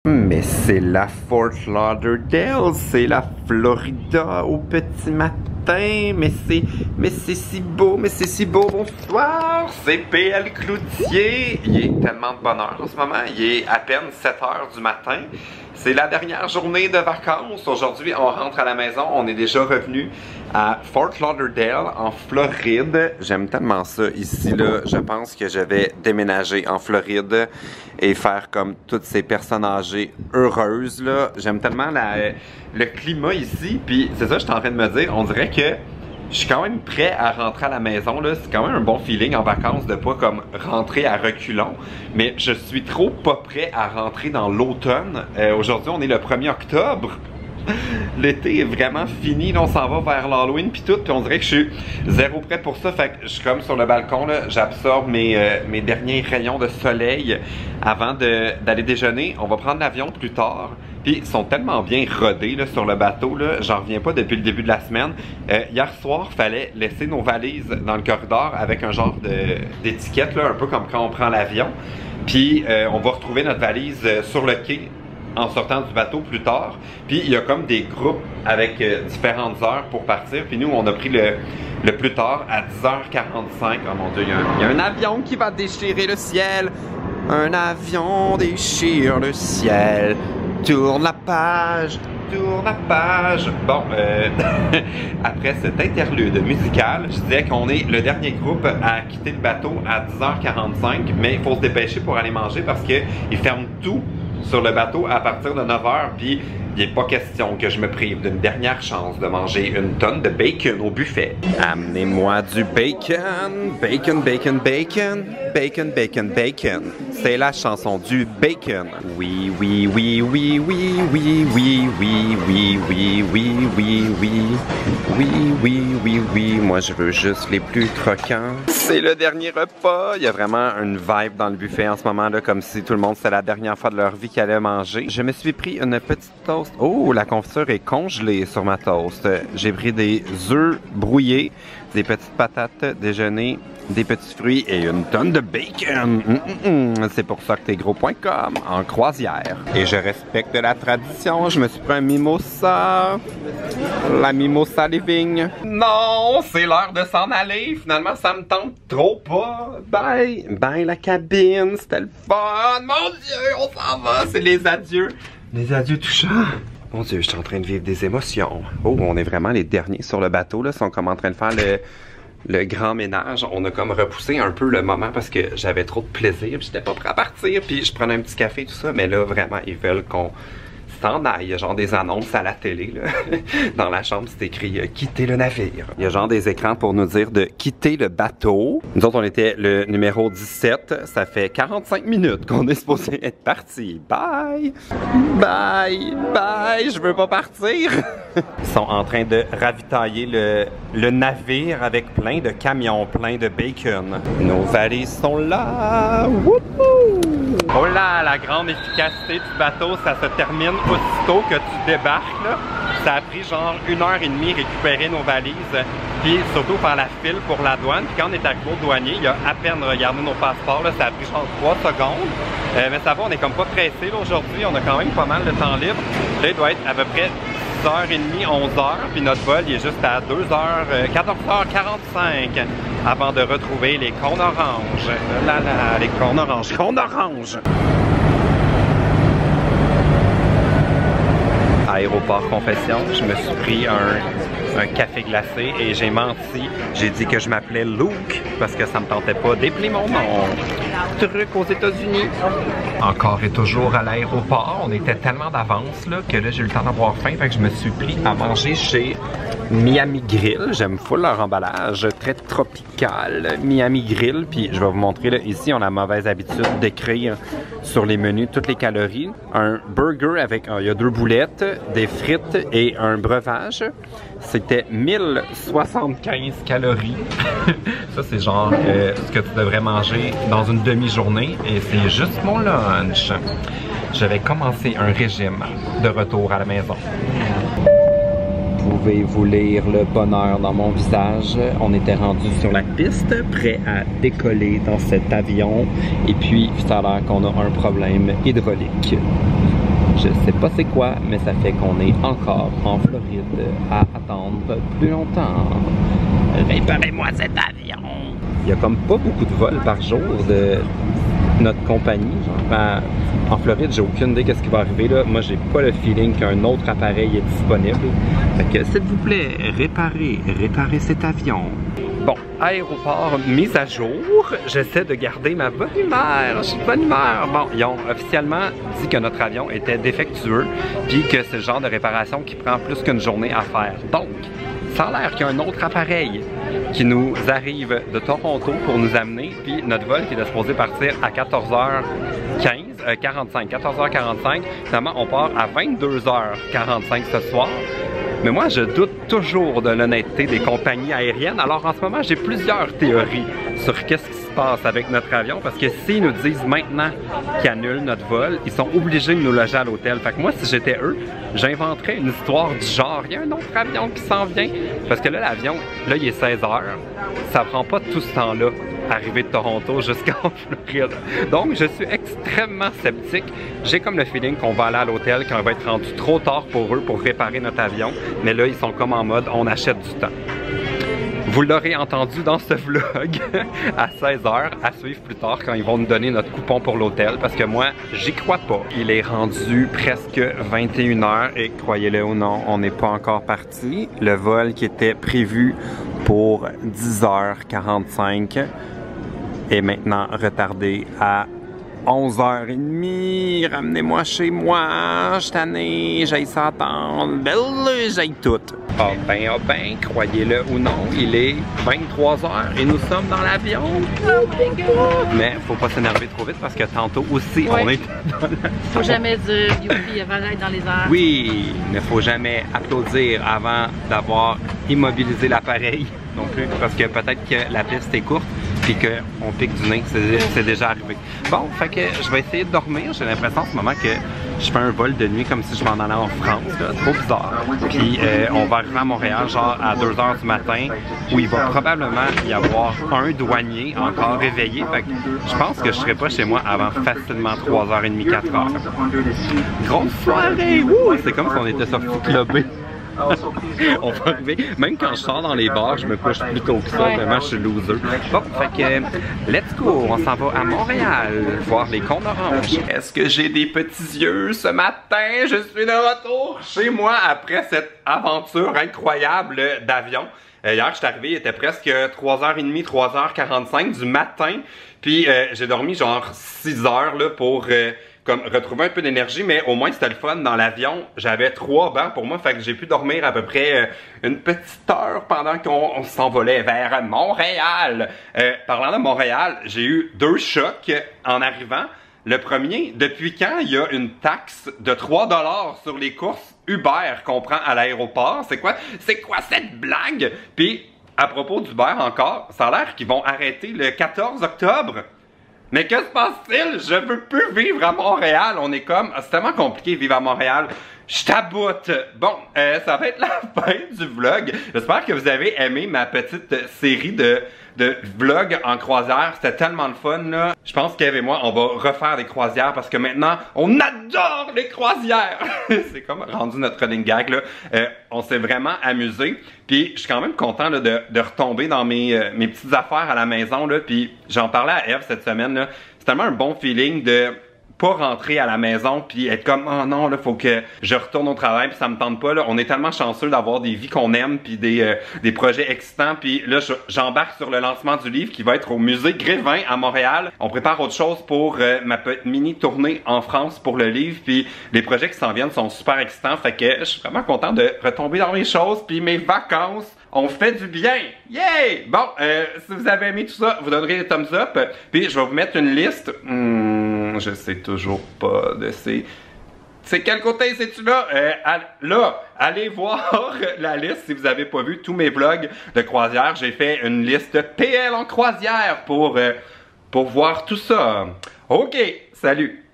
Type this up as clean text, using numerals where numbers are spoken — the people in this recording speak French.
Mais c'est la Fort Lauderdale, c'est la Florida au petit matin. Mais c'est si beau, mais c'est si beau. Bonsoir, c'est PL Cloutier. Il est tellement de bonheur en ce moment. Il est à peine 7 h du matin. C'est la dernière journée de vacances. Aujourd'hui, on rentre à la maison. On est déjà revenu à Fort Lauderdale, en Floride. J'aime tellement ça ici, là. Je pense que je vais déménager en Floride et faire comme toutes ces personnes âgées heureuses, là. J'aime tellement le climat ici. Puis c'est ça que je suis en train de me dire. On dirait que je suis quand même prêt à rentrer à la maison, là. C'est quand même un bon feeling en vacances de pas comme rentrer à reculons. Mais je suis trop pas prêt à rentrer dans l'automne. Aujourd'hui, on est le 1er octobre. L'été est vraiment fini, là, on s'en va vers l'Halloween puis tout, puis on dirait que je suis zéro prêt pour ça, fait que je suis comme sur le balcon, là, j'absorbe mes derniers rayons de soleil avant d'aller déjeuner. On va prendre l'avion plus tard, puis ils sont tellement bien rodés là, sur le bateau, là, j'en reviens pas depuis le début de la semaine. Hier soir, fallait laisser nos valises dans le corridor avec un genre d'étiquette, là, un peu comme quand on prend l'avion, puis on va retrouver notre valise sur le quai en sortant du bateau plus tard. Puis il y a comme des groupes avec différentes heures pour partir. Puis nous, on a pris le plus tard à 10h45. Oh mon Dieu, il y a un avion qui va déchirer le ciel. Un avion déchire le ciel. Tourne la page. Tourne la page. Bon, après cet interlude musical, je disais qu'on est le dernier groupe à quitter le bateau à 10h45. Mais il faut se dépêcher pour aller manger parce qu'ils ferment tout sur le bateau à partir de 9 h, puis il n'est pas question que je me prive d'une dernière chance de manger une tonne de bacon au buffet. Amenez-moi du bacon, bacon, bacon, bacon, bacon, bacon, bacon. C'est la chanson du bacon. Oui, oui, oui, oui, oui, oui, oui, oui, oui, oui, oui, oui, oui, oui, oui, oui, oui. Moi, je veux juste les plus croquants. C'est le dernier repas. Il y a vraiment une vibe dans le buffet en ce moment, là, comme si tout le monde, c'était la dernière fois de leur vie qu'ils allaient manger. Je me suis pris une petite toast. Oh, la confiture est congelée sur ma toast. J'ai pris des œufs brouillés, des petites patates déjeuner, des petits fruits et une tonne de bacon. C'est pour ça que t'es gros.com en croisière. Et je respecte la tradition. Je me suis pris un mimosa. La mimosa living. Non, c'est l'heure de s'en aller. Finalement, ça me tente trop pas. Bye. Bye la cabine. C'était le fun. Mon Dieu, on s'en va. C'est les adieux. Les adieux touchants. Mon Dieu, je suis en train de vivre des émotions. Oh, on est vraiment les derniers sur le bateau, là. Ils sont comme en train de faire le grand ménage. On a comme repoussé un peu le moment parce que j'avais trop de plaisir. J'étais pas prêt à partir. Puis je prenais un petit café, tout ça. Mais là, vraiment, ils veulent qu'on s'en aille. Il y a genre des annonces à la télé, là. Dans la chambre, c'est écrit « Quitter le navire ». Il y a genre des écrans pour nous dire de quitter le bateau. Nous autres, on était le numéro 17. Ça fait 45 minutes qu'on est supposé être parti. Bye! Bye! Bye! Je veux pas partir! Ils sont en train de ravitailler le navire avec plein de camions, plein de bacon. Nos valises sont là! Wouhou! Oh là, la grande efficacité du bateau, ça se termine aussitôt que tu débarques, là. Ça a pris genre 1h30 récupérer nos valises, puis surtout faire la file pour la douane. Puis quand on est à Claude Douanier, il y a à peine regardé nos passeports, là, ça a pris genre 3 secondes. Mais ça va, on est comme pas pressé aujourd'hui, on a quand même pas mal de temps libre. Là, il doit être à peu près 10h30, 11h, puis notre vol il est juste à 14h45 avant de retrouver les cônes oranges. Là, là, les cônes oranges, cônes oranges! Aéroport confession, je me suis pris un café glacé et j'ai menti. J'ai dit que je m'appelais Luke parce que ça me tentait pas d'épeler mon nom. Truc aux États-Unis. Encore et toujours à l'aéroport, on était tellement d'avance là que là j'ai eu le temps d'avoir faim, fait que je me suis pris à manger chez Miami Grill. J'aime full leur emballage, très tropical. Miami Grill, puis je vais vous montrer là, ici on a la mauvaise habitude d'écrire sur les menus toutes les calories. Un burger avec, il y a 2 boulettes, des frites et un breuvage. C'était 1075 calories. Ça c'est genre ce que tu devrais manger dans une demi-journée et c'est juste mon lunch. Je vais commencer un régime de retour à la maison. Pouvez-vous lire le bonheur dans mon visage? On était rendu sur la piste, prêt à décoller dans cet avion. Et puis, ça a l'air qu'on a un problème hydraulique. Je sais pas c'est quoi, mais ça fait qu'on est encore en Floride à attendre plus longtemps. Réparez-moi cet avion! Il y a comme pas beaucoup de vols par jour de notre compagnie. Genre, en Floride, j'ai aucune idée qu'est-ce qui va arriver là. Moi, j'ai pas le feeling qu'un autre appareil est disponible. Fait que, s'il vous plaît, réparez cet avion. Bon, aéroport mise à jour. J'essaie de garder ma bonne humeur. Je suis de bonne humeur. Bon, ils ont officiellement dit que notre avion était défectueux, puis que c'est le genre de réparation qui prend plus qu'une journée à faire. Donc, ça a l'air qu'il y a un autre appareil qui nous arrive de Toronto pour nous amener, puis notre vol qui est supposé partir à 14h45, finalement on part à 22h45 ce soir. Mais moi, je doute toujours de l'honnêteté des compagnies aériennes. Alors en ce moment, j'ai plusieurs théories sur qu'est-ce qui se passe avec notre avion. Parce que s'ils nous disent maintenant qu'ils annulent notre vol, ils sont obligés de nous loger à l'hôtel. Fait que moi, si j'étais eux, j'inventerais une histoire du genre. Il y a un autre avion qui s'en vient. Parce que là, l'avion, là, il est 16 h. Ça prend pas tout ce temps-là arriver de Toronto jusqu'en Floride. Donc, je suis extrêmement sceptique. J'ai comme le feeling qu'on va aller à l'hôtel quand il va être rendu trop tard pour eux pour réparer notre avion. Mais là, ils sont comme en mode, on achète du temps. Vous l'aurez entendu dans ce vlog à 16 h, à suivre plus tard quand ils vont nous donner notre coupon pour l'hôtel, parce que moi, j'y crois pas. Il est rendu presque 21 h et croyez-le ou non, on n'est pas encore parti. Le vol qui était prévu pour 10h45 est maintenant retardé à 11h30. Ramenez-moi chez moi, je suis tanné, j'aille ça attendre, j'aille tout. Ah ben, croyez-le ou non, il est 23h et nous sommes dans l'avion. Oh my god! Mais faut pas s'énerver trop vite parce que tantôt aussi, on est dans l'avion. Faut jamais dire youpi avant d'être dans les airs. Oui, mais faut jamais applaudir avant d'avoir immobilisé l'appareil non plus, parce que peut-être que la piste est courte puis qu'on pique du nez, c'est déjà arrivé. Bon, fait que je vais essayer de dormir. J'ai l'impression en ce moment que je fais un vol de nuit comme si je m'en allais en France, là, trop bizarre. Puis on va arriver à Montréal genre à 2 h du matin où il va probablement y avoir un douanier encore réveillé. Fait que je pense que je serai pas chez moi avant facilement 3h30, 4h. Grosse soirée! C'est comme si on était sorti clubber. On va arriver. Même quand je sors dans les bars, je me couche plus tôt que ça. Vraiment, je suis loser. Bon, fait que, let's go. On s'en va à Montréal voir les Cônes Oranges. Est-ce que j'ai des petits yeux ce matin? Je suis de retour chez moi après cette aventure incroyable d'avion. Hier, je suis arrivé, il était presque 3h30, 3h45 du matin. Puis, j'ai dormi genre 6 heures là, pour... comme retrouver un peu d'énergie, mais au moins c'était le fun dans l'avion. J'avais 3 bancs pour moi, fait que j'ai pu dormir à peu près une petite heure pendant qu'on s'envolait vers Montréal. Parlant de Montréal, j'ai eu 2 chocs en arrivant. Le premier, depuis quand il y a une taxe de 3 $ sur les courses Uber qu'on prend à l'aéroport? C'est quoi cette blague? Puis, à propos d'Uber encore, ça a l'air qu'ils vont arrêter le 14 octobre. Mais que se passe-t-il? Je veux plus vivre à Montréal. On est comme... c'est tellement compliqué de vivre à Montréal. Je taboute. Bon, ça va être la fin du vlog. J'espère que vous avez aimé ma petite série de vlogs en croisière. C'était tellement le fun, là. Je pense qu'Eve et moi, on va refaire des croisières parce que maintenant, on adore les croisières. C'est comme rendu notre running gag, là. On s'est vraiment amusé. Puis, je suis quand même content là, de retomber dans mes petites affaires à la maison, là. Puis, j'en parlais à Eve cette semaine, là. C'est tellement un bon feeling de pas rentrer à la maison puis être comme oh non là faut que je retourne au travail puis ça me tente pas là. On est tellement chanceux d'avoir des vies qu'on aime puis des projets excitants puis là j'embarque sur le lancement du livre qui va être au musée Grévin à Montréal. On prépare autre chose pour ma mini tournée en France pour le livre puis les projets qui s'en viennent sont super excitants fait que je suis vraiment content de retomber dans mes choses puis mes vacances. On fait du bien! Yay! Bon, si vous avez aimé tout ça, vous donnerez des thumbs up. Puis je vais vous mettre une liste. Je sais toujours pas de c'est quel côté c'est-tu là? Là, allez voir la liste si vous avez pas vu tous mes vlogs de croisière. J'ai fait une liste PL en croisière pour voir tout ça. Ok, salut!